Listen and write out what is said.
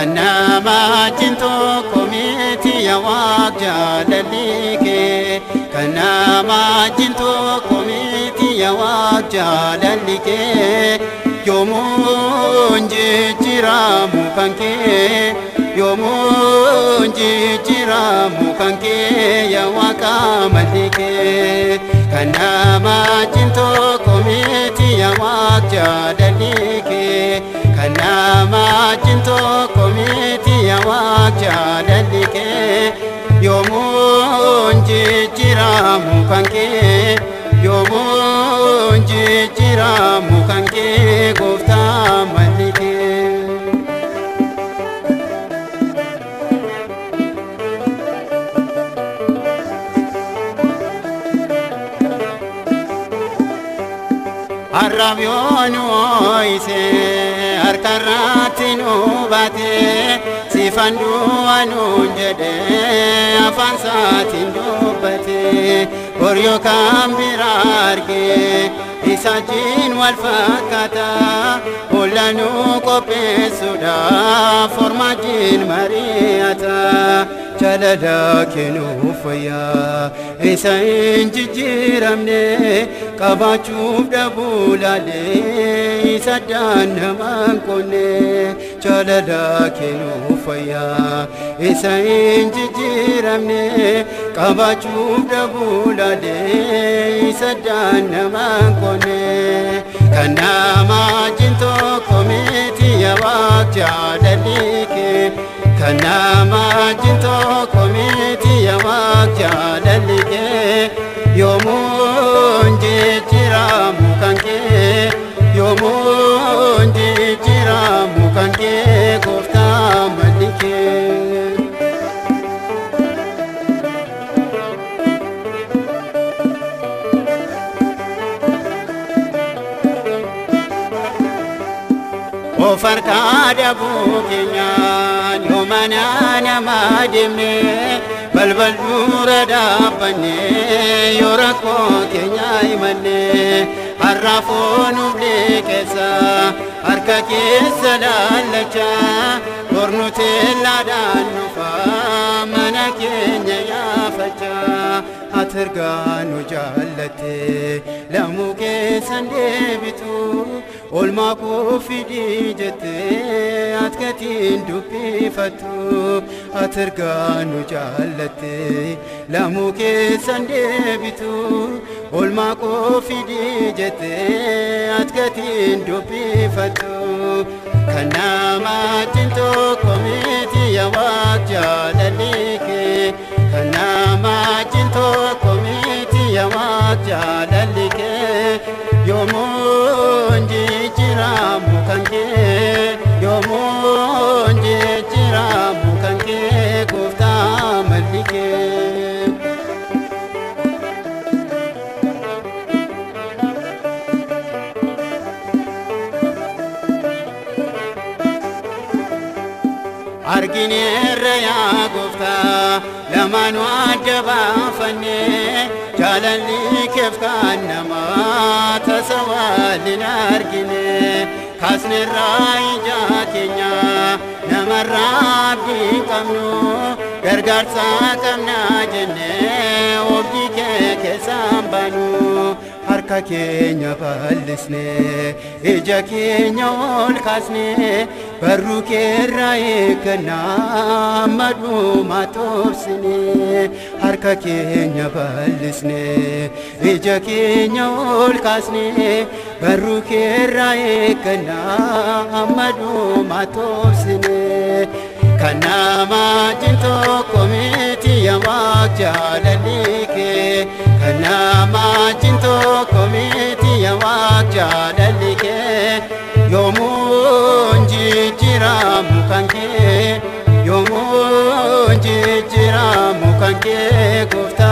kanama jinto komiti ya wajja lalike kanama jinto komiti ya wajja lalike yomunji jiramu kanke yomunji jiramu kanke ya waka malike kanama jinto komiti ya wajja lalike kanama jinto komiti ya wajja lalike yomunji jiramu kanke yomunji jiramu kanke gofta malike Arrabionu oise arkarratinu bate sifandu anunjede afansatin dubbate boryo kambirarge isajin walfakata ulanu qopesuda formajin mariata jalada kenu faya isa injiramne kabachuf dabulale isa danman konne jalada kenu faya isa injiramne kabachuf dabulale isa danman konne kanama jinto komiti ya wajja lalike kanama jinto komiti ya wajja lalike yomunji jiramu kanke yomunji jiramu kanke gofta malike Ofarkada bukenya yomana namadime balbal murada bane yorako kenya imane arrafon ublikesa arka kesa dalacha ornute ladan nufa mana kenya ya facha aterganu jallate lamuke sande bitu olma ko fidi jete atkatin dupi fatu aterganu jallate lamuke sande bitu olma ko fidi jete atkatin dupi fatu kanama jinto komiti ya wajja lalike kanama jinto komiti ya wajja lalike yomunji jiramu kanke yomunji jiramu kanke gofta malike argine raya gofta lamanu adaba fanne jalali kef kanama tasawalin argine kasne rai jakenya namarabbi kamnu gargarsa kamna jenne obdike kesambanu harka kenya ballisne ija kenya ol kasne barru kerrae kana madu matosne harka kenya ballisne ija kenya ol kasne barru kerrae kana madu matosne kanama jinto komiti ya wajja lalike kanama jinto komiti ya wajja lalike yomunji jiramu kanke yomunji jiramu kanke gofta